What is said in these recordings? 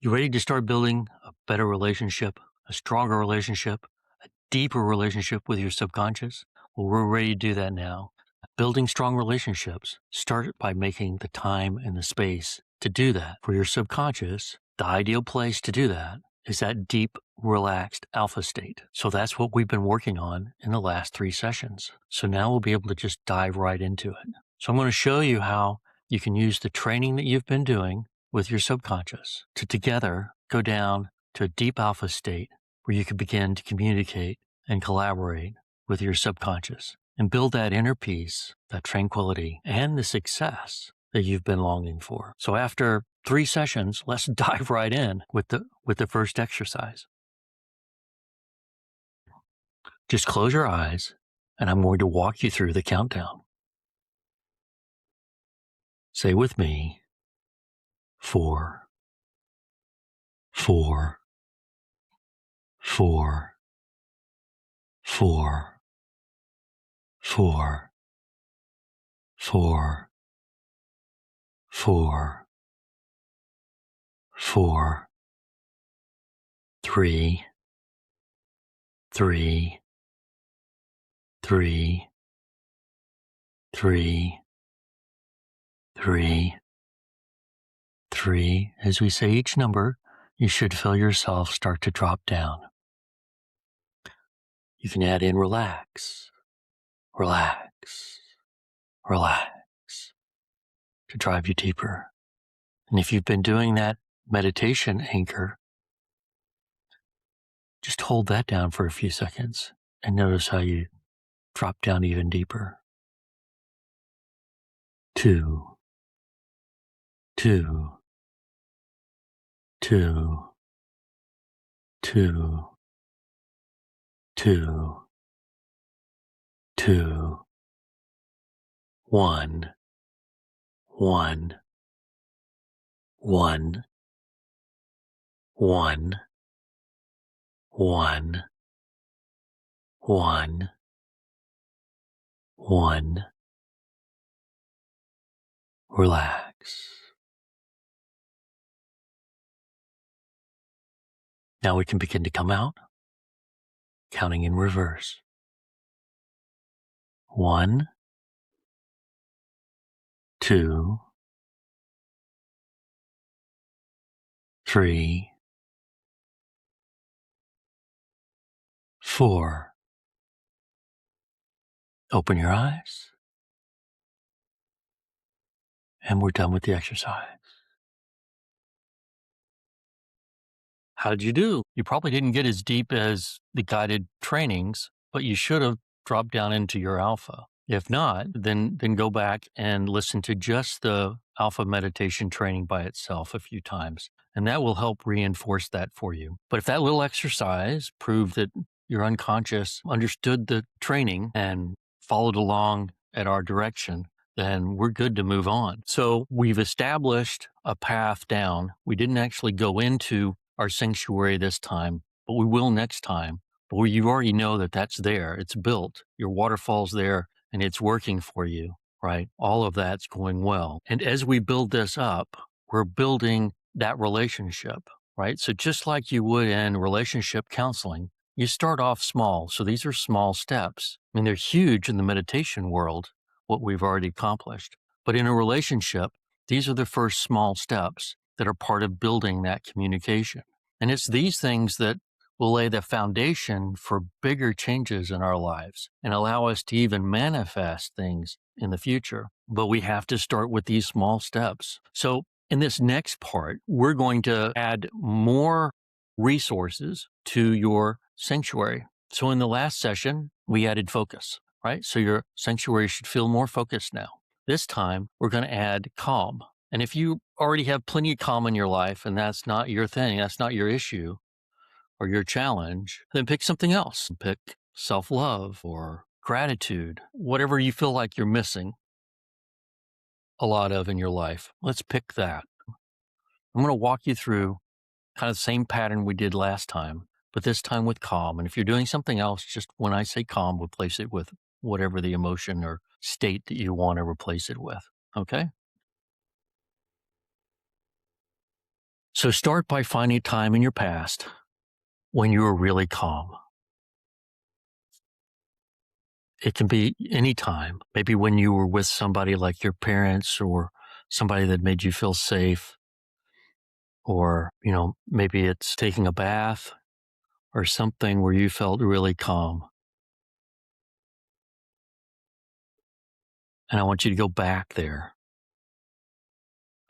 You ready to start building a better relationship, a stronger relationship, a deeper relationship with your subconscious? Well, we're ready to do that now. Building strong relationships, start by making the time and the space to do that. For your subconscious, the ideal place to do that is that deep, relaxed alpha state. So that's what we've been working on in the last 3 sessions. So now we'll be able to just dive right into it. So I'm going to show you how you can use the training that you've been doing with your subconscious to together go down to a deep alpha state where you can begin to communicate and collaborate with your subconscious and build that inner peace, that tranquility, and the success that you've been longing for. So after 3 sessions, let's dive right in with the first exercise. Just close your eyes, and I'm going to walk you through the countdown. Say with me, 4, 4, 4, 4, 4, 4, 4, 4, 3, 3, 3, 3, 3, 3. As we say each number, you should feel yourself start to drop down. You can add in relax, relax, relax to drive you deeper. And if you've been doing that meditation anchor, just hold that down for a few seconds and notice how you drop down even deeper. 2, 2, 2, 2, 2, 2, 1, 1, 1, 1, 1, 1, 1. Relax. Now we can begin to come out, counting in reverse. 1, 2, 3, 4. Open your eyes. And we're done with the exercise. How did you do? You probably didn't get as deep as the guided trainings, but you should have dropped down into your alpha. If not, then go back and listen to just the alpha meditation training by itself a few times, and that will help reinforce that for you. But if that little exercise proved that your unconscious understood the training and followed along at our direction, then we're good to move on. So we've established a path down. We didn't actually go into our sanctuary this time, but we will next time. But you already know that that's there. It's built. Your waterfall's there and it's working for you, right? All of that's going well. And as we build this up, we're building that relationship, right? So just like you would in relationship counseling, you start off small. So these are small steps. I mean, they're huge in the meditation world, what we've already accomplished. But in a relationship, these are the first small steps that are part of building that communication. And it's these things that will lay the foundation for bigger changes in our lives and allow us to even manifest things in the future. But we have to start with these small steps. So in this next part, we're going to add more resources to your sanctuary. So in the last session, we added focus, right? So your sanctuary should feel more focused now. This time, we're going to add calm. And if you already have plenty of calm in your life and that's not your thing, that's not your issue or your challenge, then pick something else. Pick self-love or gratitude, whatever you feel like you're missing a lot of in your life. Let's pick that. I'm going to walk you through kind of the same pattern we did last time, but this time with calm. And if you're doing something else, just when I say calm, replace it with whatever the emotion or state that you want to replace it with. Okay? So start by finding time in your past when you were really calm. It can be any time, maybe when you were with somebody like your parents or somebody that made you feel safe, or, maybe it's taking a bath or something where you felt really calm. And I want you to go back there.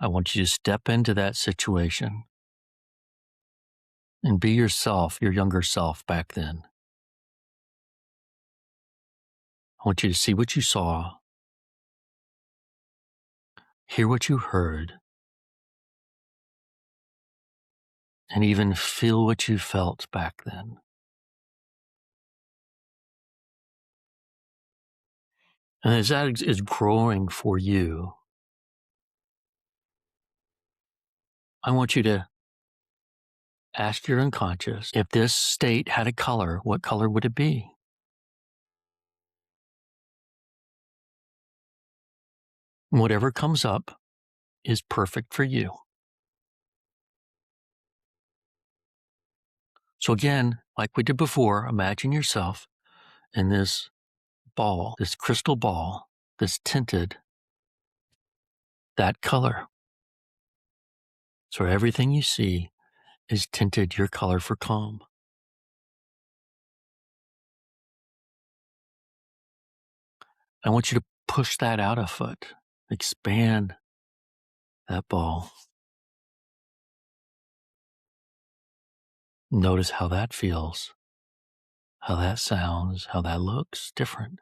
I want you to step into that situation and be yourself, your younger self back then. I want you to see what you saw, hear what you heard, and even feel what you felt back then. And as that is growing for you, I want you to ask your unconscious, if this state had a color, what color would it be? Whatever comes up is perfect for you. So again, like we did before, imagine yourself in this ball, this crystal ball that's tinted that color. So everything you see is tinted your color for calm. I want you to push that out a foot, expand that ball. Notice how that feels, how that sounds, how that looks different.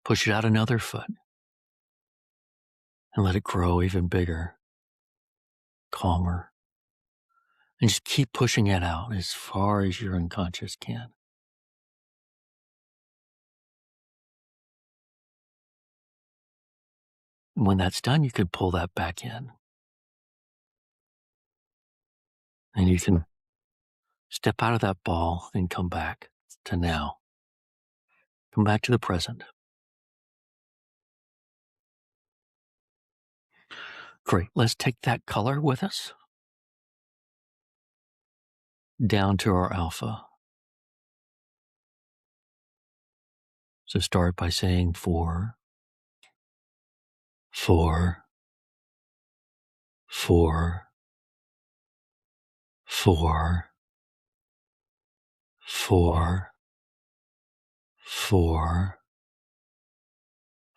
Push it out another foot and let it grow even bigger, calmer. And just keep pushing it out as far as your unconscious can. And when that's done, you could pull that back in. And you can step out of that ball and come back to now. Come back to the present. Great. Let's take that color with us down to our alpha. So start by saying 4, 4, 4, 4, 4, 4,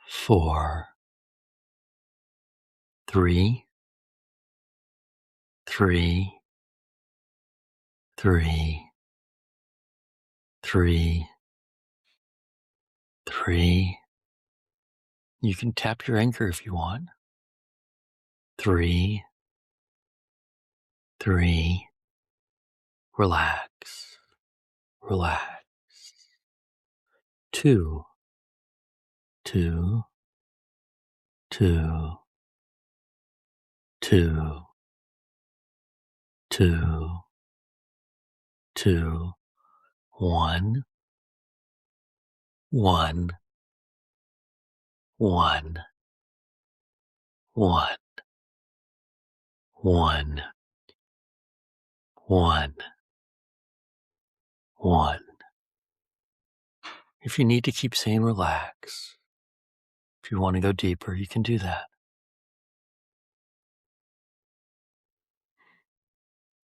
4, 3, 3, 3, 3, 3. You can tap your anchor if you want. 3, 3. Relax, relax. 2, 2, 2, 2, 2, 2, 1, 1, 1, 1, 1, 1, 1. If you need to keep saying relax, if you want to go deeper, you can do that.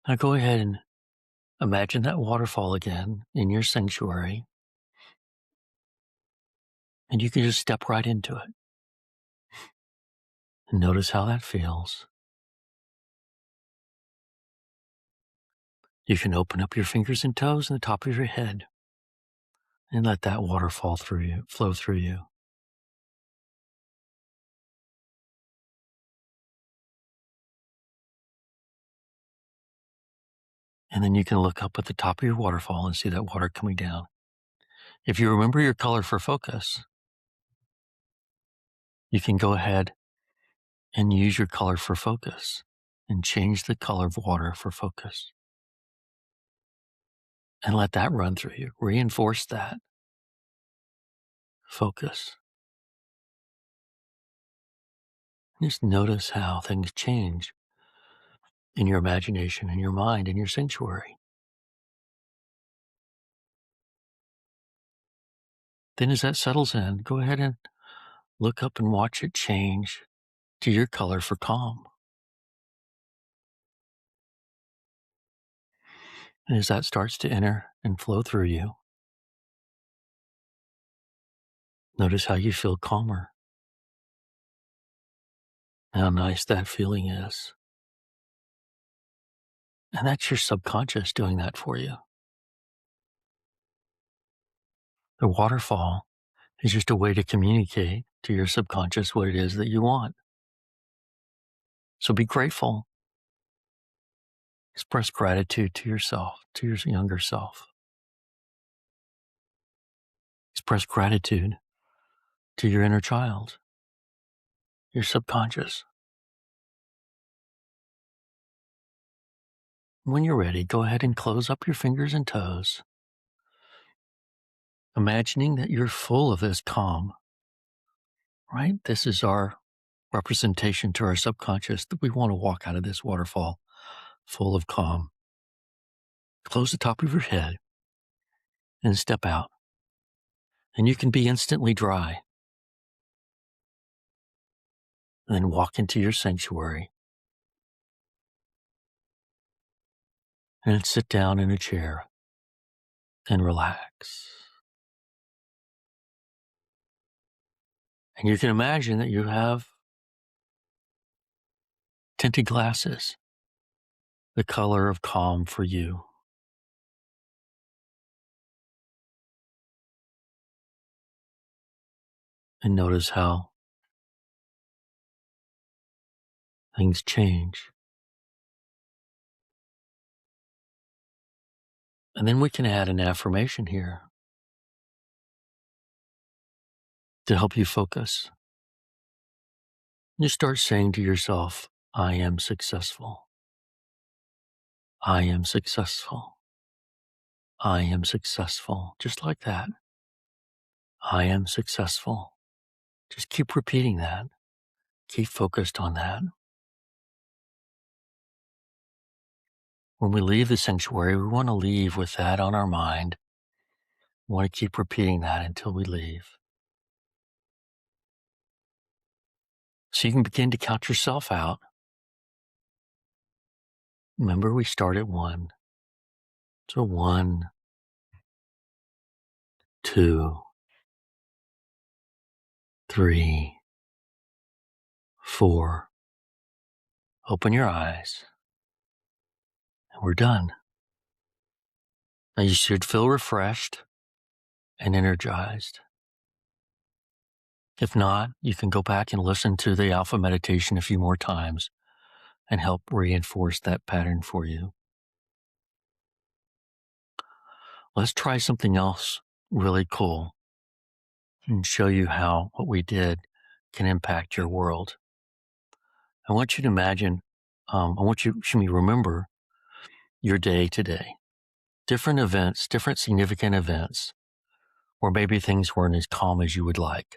Now go ahead and imagine that waterfall again in your sanctuary, and you can just step right into it. And notice how that feels. You can open up your fingers and toes and the top of your head and let that water flow through you. And then you can look up at the top of your waterfall and see that water coming down. If you remember your color for focus, you can go ahead and use your color for focus and change the color of water for focus. And let that run through you. Reinforce that focus. Just notice how things change in your imagination, in your mind, in your sanctuary. Then as that settles in, go ahead and look up and watch it change to your color for calm. And as that starts to enter and flow through you, notice how you feel calmer, how nice that feeling is. And that's your subconscious doing that for you. The waterfall is just a way to communicate to your subconscious what it is that you want. So be grateful. Express gratitude to yourself, to your younger self. Express gratitude to your inner child, your subconscious. When you're ready, go ahead and close up your fingers and toes, imagining that you're full of this calm, right? This is our representation to our subconscious that we want to walk out of this waterfall full of calm. Close the top of your head and step out. And you can be instantly dry. And then walk into your sanctuary and sit down in a chair and relax. And you can imagine that you have tinted glasses, the color of calm for you. And notice how things change. And then we can add an affirmation here to help you focus. You start saying to yourself, I am successful. I am successful. I am successful. Just like that. I am successful. Just keep repeating that. Keep focused on that. When we leave the sanctuary, we want to leave with that on our mind. We want to keep repeating that until we leave. So you can begin to count yourself out. Remember, we start at 1. So 1, 2, 3, 4. Open your eyes. And we're done. Now you should feel refreshed and energized. If not, you can go back and listen to the alpha meditation a few more times and help reinforce that pattern for you. Let's try something else really cool and show you how what we did can impact your world. I want you to imagine, I want you to remember your day today. Different events, different significant events, or maybe things weren't as calm as you would like.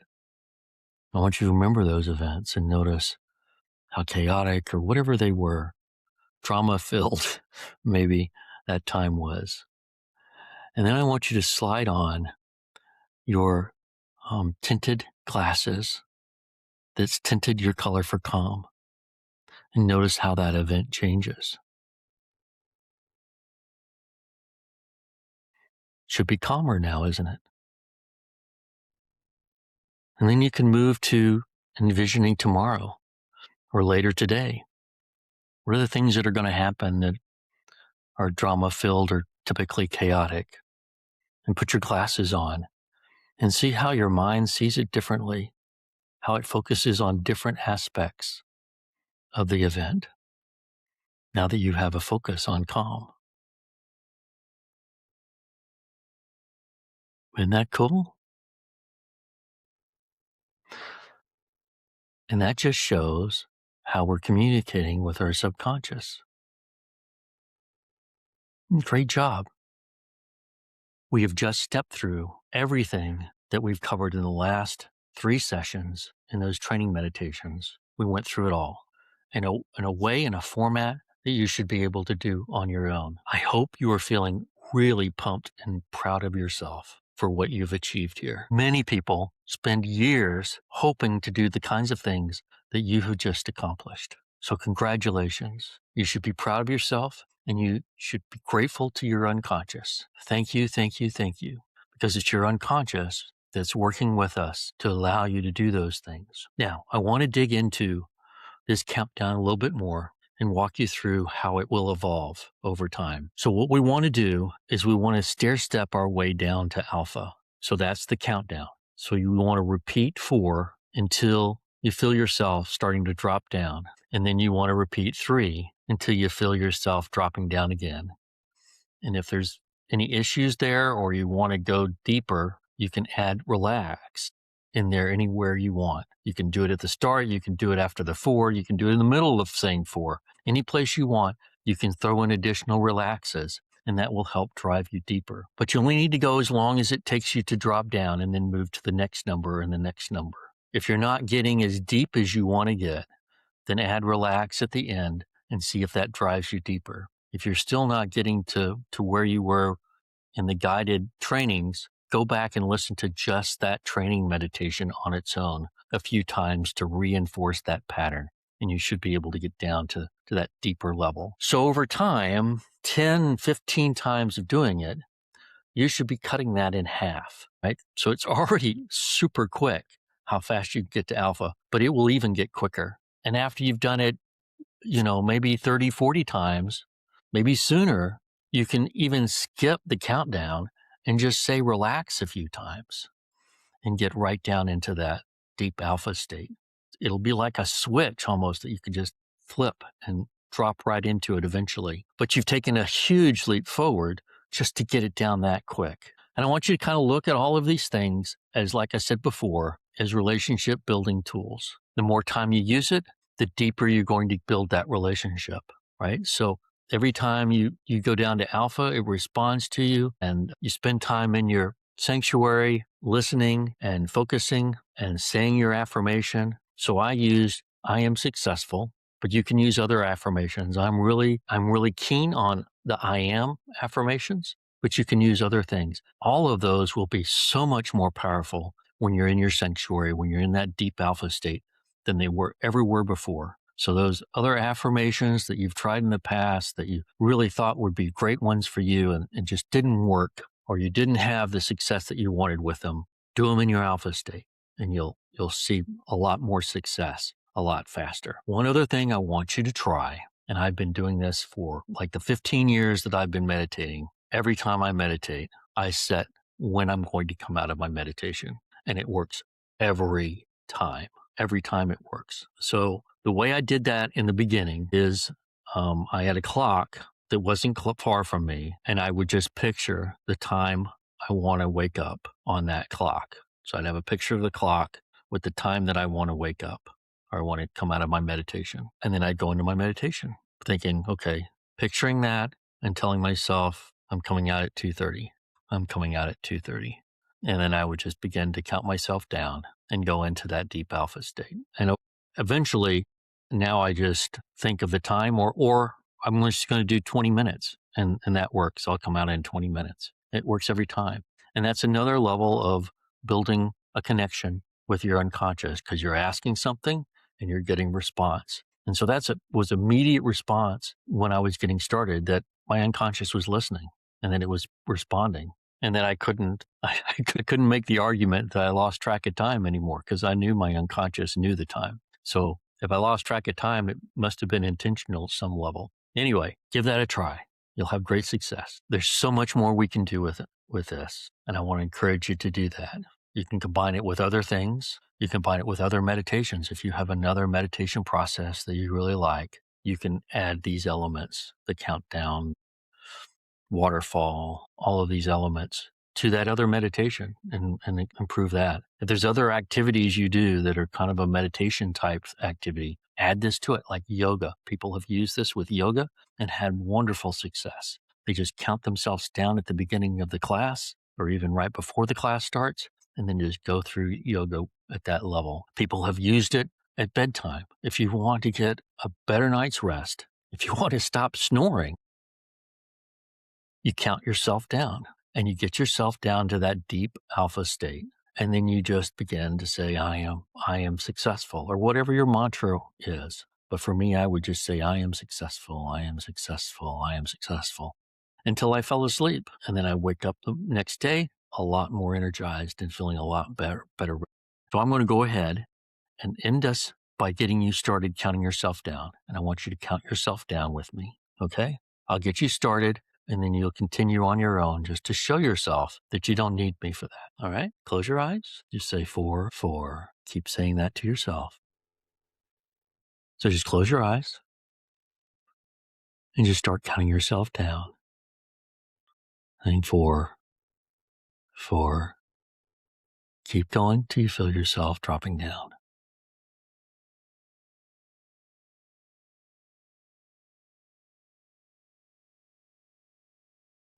I want you to remember those events and notice how chaotic or whatever they were, drama-filled, maybe that time was. And then I want you to slide on your tinted glasses that's tinted your color for calm and notice how that event changes. Should be calmer now, isn't it? And then you can move to envisioning tomorrow or later today. What are the things that are going to happen that are drama-filled or typically chaotic? And put your glasses on and see how your mind sees it differently, how it focuses on different aspects of the event now that you have a focus on calm. Isn't that cool? And that just shows how we're communicating with our subconscious. Great job. We have just stepped through everything that we've covered in the last 3 sessions in those training meditations. We went through it all in a way, in a format that you should be able to do on your own. I hope you are feeling really pumped and proud of yourself for what you've achieved here. Many people spend years hoping to do the kinds of things that you have just accomplished. So congratulations. You should be proud of yourself and you should be grateful to your unconscious. Thank you, thank you, thank you. Because it's your unconscious that's working with us to allow you to do those things. Now, I want to dig into this countdown a little bit more and walk you through how it will evolve over time. So what we want to do is we want to stair step our way down to alpha. So that's the countdown. So you want to repeat 4 until you feel yourself starting to drop down. And then you want to repeat 3 until you feel yourself dropping down again. And if there's any issues there or you want to go deeper, you can add relax in there anywhere you want. You can do it at the start. You can do it after the 4. You can do it in the middle of saying 4. Any place you want, you can throw in additional relaxes and that will help drive you deeper. But you only need to go as long as it takes you to drop down and then move to the next number and the next number. If you're not getting as deep as you want to get, then add relax at the end and see if that drives you deeper. If you're still not getting to where you were in the guided trainings, go back and listen to just that training meditation on its own a few times to reinforce that pattern. And you should be able to get down to that deeper level. So over time, 10, 15 times of doing it, you should be cutting that in half, right? So it's already super quick how fast you get to alpha, but it will even get quicker. And after you've done it, maybe 30, 40 times, maybe sooner, you can even skip the countdown and just say relax a few times and get right down into that deep alpha state. It'll be like a switch almost that you could just flip and drop right into it eventually. But you've taken a huge leap forward just to get it down that quick. And I want you to kind of look at all of these things as, like I said before, as relationship building tools. The more time you use it, the deeper you're going to build that relationship, right? So every time you go down to alpha, it responds to you and you spend time in your sanctuary, listening and focusing and saying your affirmation. So I am successful, but you can use other affirmations. I'm really keen on the I am affirmations, but you can use other things. All of those will be so much more powerful when you're in your sanctuary, when you're in that deep alpha state than they ever were before. So those other affirmations that you've tried in the past that you really thought would be great ones for you and just didn't work, or you didn't have the success that you wanted with them, do them in your alpha state and you'll see a lot more success a lot faster. One other thing I want you to try, and I've been doing this for like the 15 years that I've been meditating. Every time I meditate, I set when I'm going to come out of my meditation, and it works every time. Every time it works. So the way I did that in the beginning is I had a clock that wasn't far from me, and I would just picture the time I want to wake up on that clock. So I'd have a picture of the clock with the time that I want to wake up or I want to come out of my meditation. And then I'd go into my meditation thinking, okay, picturing that and telling myself I'm coming out at 2:30. I'm coming out at 2:30. And then I would just begin to count myself down and go into that deep alpha state. And eventually, now I just think of the time or I'm just going to do 20 minutes and that works. I'll come out in 20 minutes. It works every time. And that's another level of building a connection with your unconscious because you're asking something and you're getting response. And so was immediate response when I was getting started that my unconscious was listening and then it was responding. And then I couldn't make the argument that I lost track of time anymore because I knew my unconscious knew the time. So if I lost track of time, it must have been intentional at some level. Anyway, give that a try. You'll have great success. There's so much more we can do with this. And I want to encourage you to do that. You can combine it with other things. You can combine it with other meditations. If you have another meditation process that you really like, you can add these elements, the countdown, waterfall, all of these elements to that other meditation and improve that. If there's other activities you do that are kind of a meditation type activity, add this to it, like yoga. People have used this with yoga and had wonderful success. They just count themselves down at the beginning of the class or even right before the class starts and then just go through yoga at that level. People have used it at bedtime. If you want to get a better night's rest, If you want to stop snoring, you count yourself down and you get yourself down to that deep alpha state. And then you just begin to say, I am successful, or whatever your mantra is. But for me, I would just say, I am successful, I am successful, I am successful, until I fell asleep. And then I wake up the next day a lot more energized and feeling a lot better. So I'm going to go ahead and end us by getting you started counting yourself down. And I want you to count yourself down with me. Okay? I'll get you started and then you'll continue on your own just to show yourself that you don't need me for that. All right? Close your eyes. Just say 4, 4. Keep saying that to yourself. So just close your eyes and just start counting yourself down. Saying 4, 4. Keep going till you feel yourself dropping down.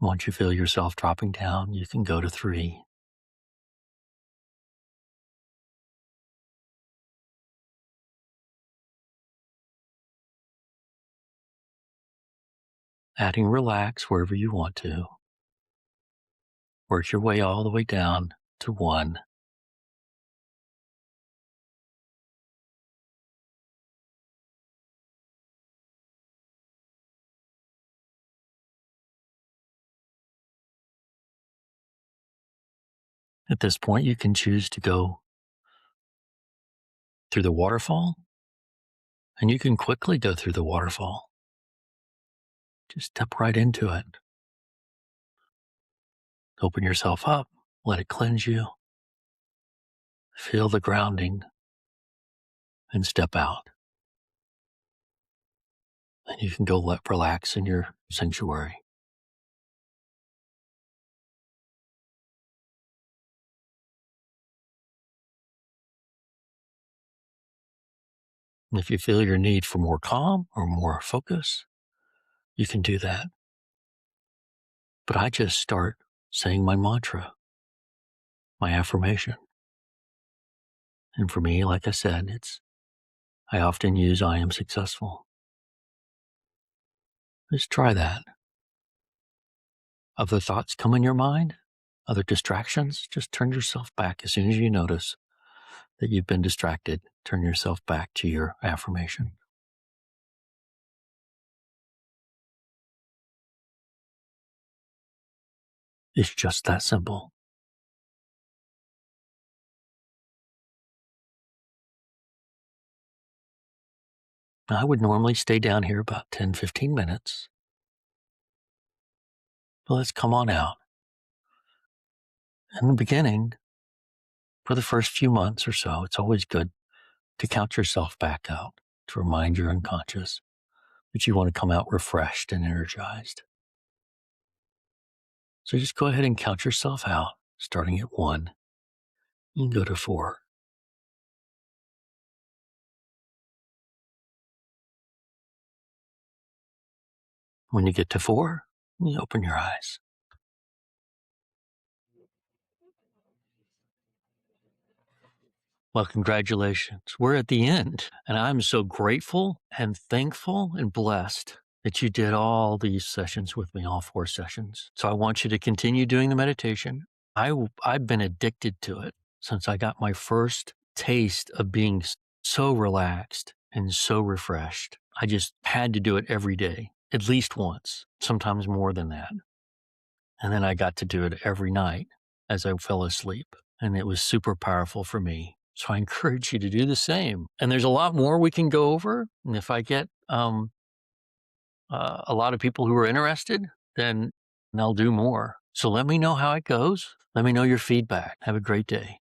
Once you feel yourself dropping down, you can go to 3. Adding relax wherever you want to. Work your way all the way down to 1. At this point, you can choose to go through the waterfall, and you can quickly go through the waterfall. Just step right into it. Open yourself up, let it cleanse you. Feel the grounding, and step out. And you can go relax in your sanctuary. And if you feel your need for more calm or more focus, you can do that. But I just start saying my mantra, my affirmation. And for me, like I said, I often use I am successful. Just try that. Other thoughts come in your mind, other distractions, just turn yourself back as soon as you notice that you've been distracted. Turn yourself back to your affirmation. It's just that simple. I would normally stay down here about 10, 15 minutes. But let's come on out. In the beginning, for the first few months or so, it's always good to count yourself back out, to remind your unconscious that you want to come out refreshed and energized. So just go ahead and count yourself out, starting at 1. You can go to 4. When you get to 4, you open your eyes. Well, congratulations. We're at the end, and I'm so grateful and thankful and blessed that you did all these sessions with me, all 4 sessions. So I want you to continue doing the meditation. I've been addicted to it since I got my first taste of being so relaxed and so refreshed. I just had to do it every day, at least once, sometimes more than that. And then I got to do it every night as I fell asleep. And it was super powerful for me. So I encourage you to do the same. And there's a lot more we can go over. And if I get a lot of people who are interested, then I'll do more. So let me know how it goes. Let me know your feedback. Have a great day.